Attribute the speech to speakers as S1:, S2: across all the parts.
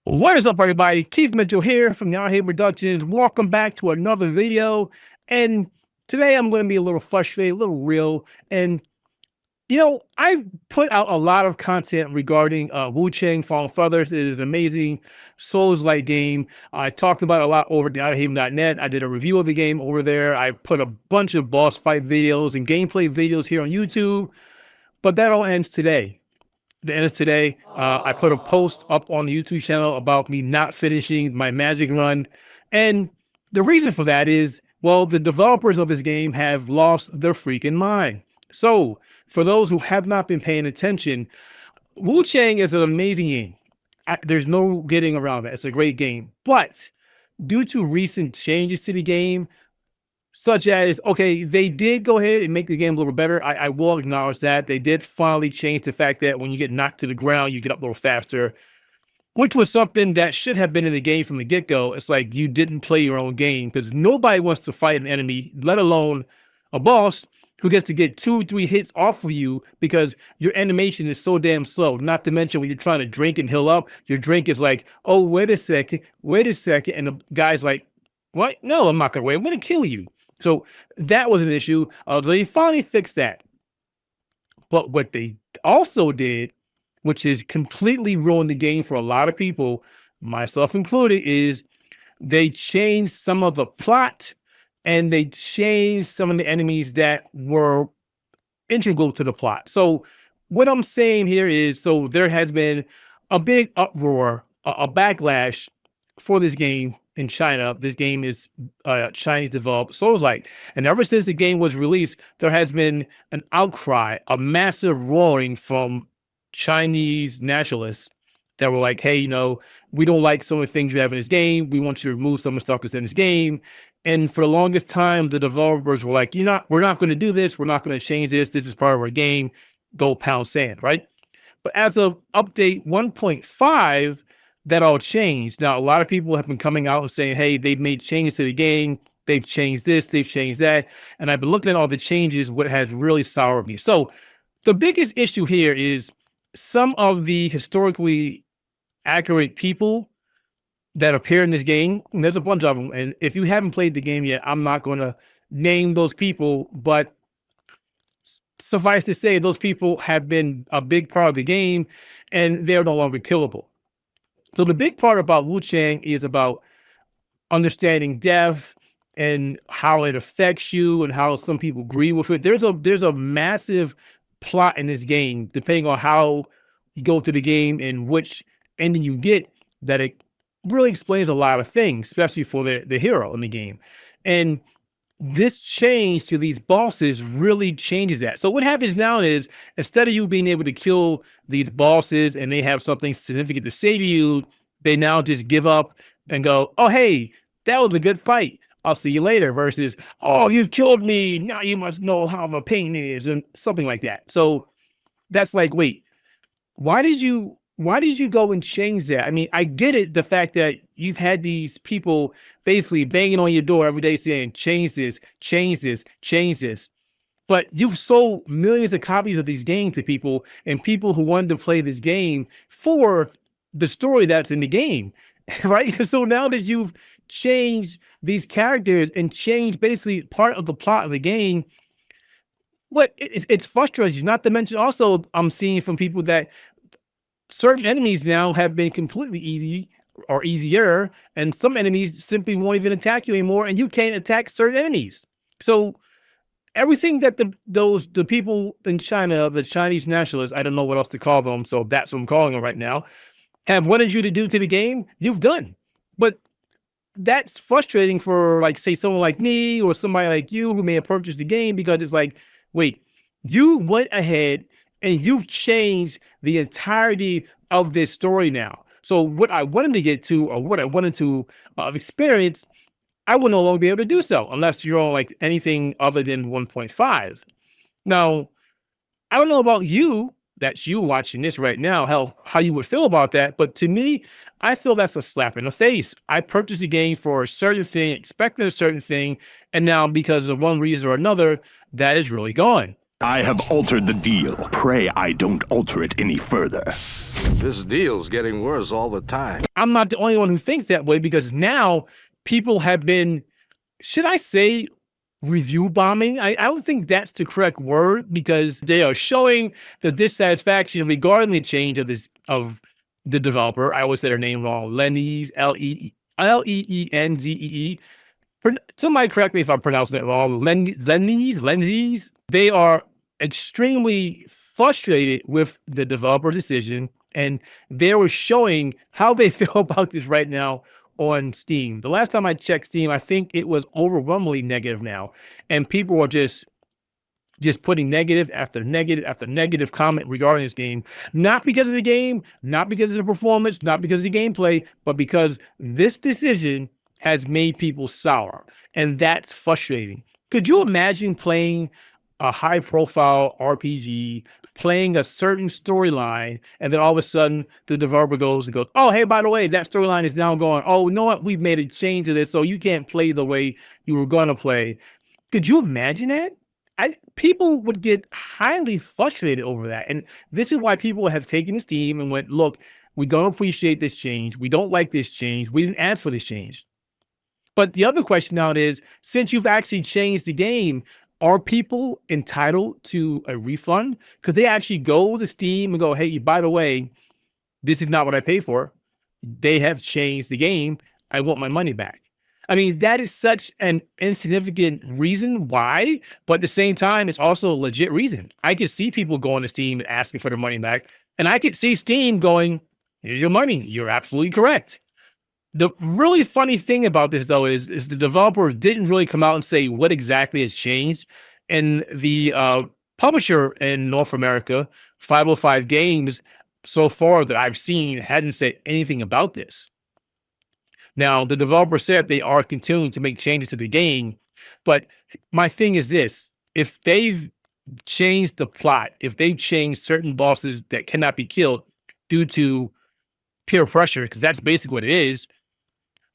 S1: What is up, everybody? Keith Mitchell here from the Outerhaven Productions. Welcome back to another video. And today I'm going to be a little frustrated, a little real. And, I've put out a lot of content regarding Wuchang Fallen Feathers. It is an amazing Souls-like game. I talked about it a lot over at Outerhaven.net. I did a review of the game over there. I put a bunch of boss fight videos and gameplay videos here on YouTube. But that all ends today. The end of today, I put a post up on the YouTube channel about me not finishing my magic run. And the reason for that is, well, the developers of this game have lost their freaking mind. So for those who have not been paying attention, Wuchang is an amazing game. There's no getting around it. It's a great game. But due to recent changes to the game, such as, okay, they did go ahead and make the game a little better. I will acknowledge that. They did finally change the fact that when you get knocked to the ground, you get up a little faster, which was something that should have been in the game from the get-go. It's like you didn't play your own game because nobody wants to fight an enemy, let alone a boss who gets to get 2-3 hits off of you because your animation is so damn slow. Not to mention when you're trying to drink and heal up, your drink is like, oh, wait a second. And the guy's like, what? No, I'm not going to wait. I'm going to kill you. So that was an issue. So they finally fixed that. But what they also did, which has completely ruined the game for a lot of people, myself included, is they changed some of the plot and they changed some of the enemies that were integral to the plot. So what I'm saying here is, so there has been a big uproar, a backlash for this game in China. This game is Chinese developed Souls-like. And ever since the game was released, there has been an outcry, a massive roaring from Chinese nationalists that were like, hey, we don't like some of the things you have in this game. We want you to remove some of the stuff that's in this game. And for the longest time, the developers were like, we're not going to do this. We're not going to change this. This is part of our game. Go pound sand, right? But as of update 1.5, that all changed. Now, a lot of people have been coming out and saying, hey, they've made changes to the game. They've changed this, they've changed that. And I've been looking at all the changes, what has really soured me. So the biggest issue here is some of the historically accurate people that appear in this game. And there's a bunch of them. And if you haven't played the game yet, I'm not going to name those people, but suffice to say, those people have been a big part of the game and they're no longer killable. So the big part about Wuchang is about understanding death and how it affects you and how some people agree with it. There's a massive plot in this game, depending on how you go through the game and which ending you get, that it really explains a lot of things, especially for the hero in the game. And this change to these bosses really changes that. So what happens now is, instead of you being able to kill these bosses and they have something significant to say to you, they now just give up and go, oh, hey, that was a good fight. I'll see you later, versus, oh, you killed me. Now you must know how the pain is, and something like that. So that's like, wait, why did you go and change that? I mean, I get it, the fact that you've had these people basically banging on your door every day saying, change this, change this, change this. But you've sold millions of copies of these games to people, and people who wanted to play this game for the story that's in the game, right? So now that you've changed these characters and changed basically part of the plot of the game, it's frustrating. Not to mention also, I'm seeing from people that certain enemies now have been completely easy or easier, and some enemies simply won't even attack you anymore, and you can't attack certain enemies. So everything that the people in China, the Chinese nationalists, I don't know what else to call them, so that's what I'm calling them right now, have wanted you to do to the game, you've done. But that's frustrating for, like, say, someone like me or somebody like you who may have purchased the game, because it's like, wait, you went ahead and you've changed the entirety of this story now. So what I wanted to get to, or what I wanted to experience, I will no longer be able to do so unless you're on like anything other than 1.5. Now, I don't know about you, that's you watching this right now, how you would feel about that. But to me, I feel that's a slap in the face. I purchased a game for a certain thing, expecting a certain thing, and now because of one reason or another, that is really gone.
S2: I have altered the deal. Pray I don't alter it any further.
S3: This deal's getting worse all the time.
S1: I'm not the only one who thinks that way, because now people have been, should I say, review bombing? I don't think that's the correct word, because they are showing the dissatisfaction regarding the change of the developer. I always say their name wrong. Leenzee, Leenzee. Somebody correct me if I'm pronouncing it wrong. Leenzee. They are extremely frustrated with the developer decision, and they were showing how they feel about this right now on Steam. The last time I checked Steam, I think it was overwhelmingly negative now, and people are just putting negative after negative after negative comment regarding this game, not because of the game, not because of the performance, not because of the gameplay, but because this decision has made people sour, and that's frustrating. Could you imagine playing a high-profile RPG, playing a certain storyline, and then all of a sudden the developer goes, oh, hey, by the way, that storyline is now going, oh, you know what? We've made a change to this, so you can't play the way you were going to play. Could you imagine that? People would get highly frustrated over that. And this is why people have taken to Steam and went, look, we don't appreciate this change. We don't like this change. We didn't ask for this change. But the other question now is, since you've actually changed the game, are people entitled to a refund? Could they actually go to Steam and go, hey, by the way, this is not what I paid for. They have changed the game. I want my money back. I mean, that is such an insignificant reason why, but at the same time, it's also a legit reason. I could see people going to Steam and asking for their money back, and I could see Steam going, here's your money. You're absolutely correct. The really funny thing about this, though, is the developer didn't really come out and say what exactly has changed. And the publisher in North America, 505 Games, so far that I've seen, hadn't said anything about this. Now, the developer said they are continuing to make changes to the game. But my thing is this. If they've changed the plot, if they've changed certain bosses that cannot be killed due to peer pressure, because that's basically what it is,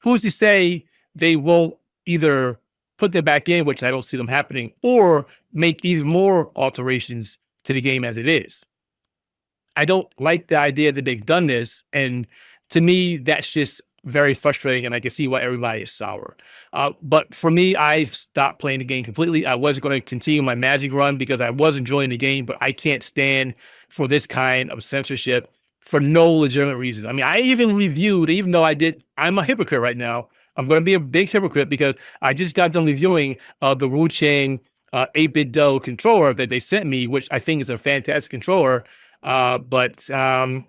S1: who's to say they won't either put them back in, which I don't see them happening, or make even more alterations to the game as it is? I don't like the idea that they've done this. And to me, that's just very frustrating. And I can see why everybody is sour. But for me, I've stopped playing the game completely. I was going to continue my Magic run because I was enjoying the game, but I can't stand for this kind of censorship for no legitimate reason. I mean, I even reviewed, even though I'm a hypocrite right now. I'm going to be a big hypocrite because I just got done reviewing the Wuchang 8-bit DO controller that they sent me, which I think is a fantastic controller. Yeah,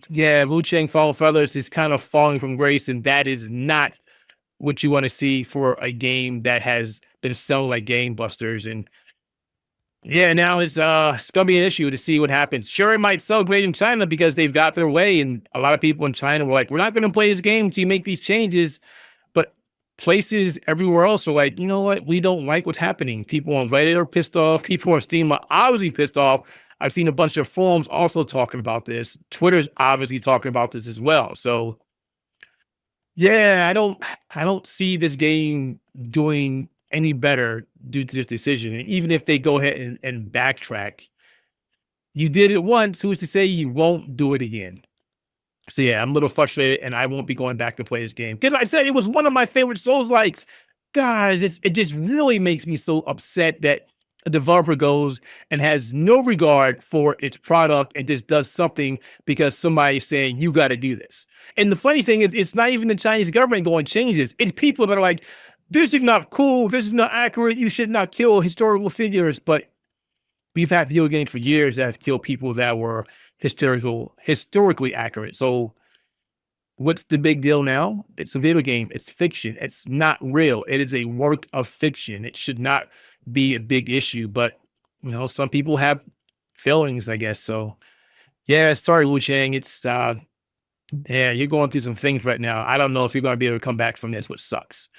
S1: Wuchang Fall of Feathers is kind of falling from grace, and that is not what you want to see for a game that has been selling like gangbusters. And yeah, now it's gonna be an issue to see what happens. Sure, it might sell great in China because they've got their way, and a lot of people in China were like, we're not going to play this game until you make these changes. But places everywhere else are like, you know what? We don't like what's happening. People on Reddit are pissed off. People on Steam are obviously pissed off. I've seen a bunch of forums also talking about this. Twitter's obviously talking about this as well. So yeah, I don't see this game doing any better due to this decision. And even if they go ahead and backtrack, you did it once, who's to say you won't do it again? So yeah, I'm a little frustrated, and I won't be going back to play this game. Because I said it was one of my favorite Souls-likes. Guys, it just really makes me so upset that a developer goes and has no regard for its product and just does something because somebody's saying, you got to do this. And the funny thing is, it's not even the Chinese government going to change this. It's people that are like, this is not cool. This is not accurate. You should not kill historical figures. But we've had video games for years that have killed people that were historically accurate. So what's the big deal now? It's a video game. It's fiction. It's not real. It is a work of fiction. It should not be a big issue. But, you know, some people have feelings, I guess. So, yeah, sorry, Wuchang. It's, yeah, you're going through some things right now. I don't know if you're going to be able to come back from this, which sucks.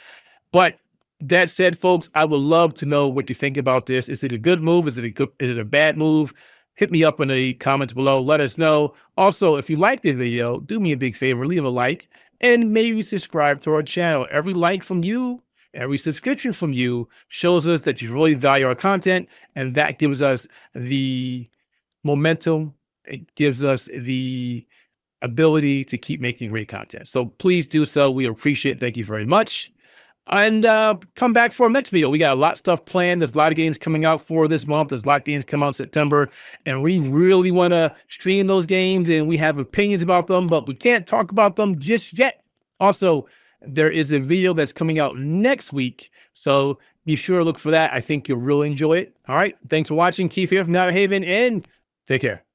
S1: But that said, folks, I would love to know what you think about this. Is it a good move? Is it a bad move? Hit me up in the comments below. Let us know. Also, if you like this video, do me a big favor, leave a like and maybe subscribe to our channel. Every like from you Every subscription from you shows us that you really value our content, and that gives us the momentum. It gives us the ability to keep making great content. So please do so. We appreciate it. Thank you very much. And come back for our next video. We got a lot of stuff planned. There's a lot of games coming out for this month. There's a lot of games come out in September, and we really want to stream those games, and we have opinions about them, but we can't talk about them just yet. Also, there is a video that's coming out next week, so be sure to look for that. I think you'll really enjoy it. All right. Thanks for watching. Keith here from Outerhaven, and take care.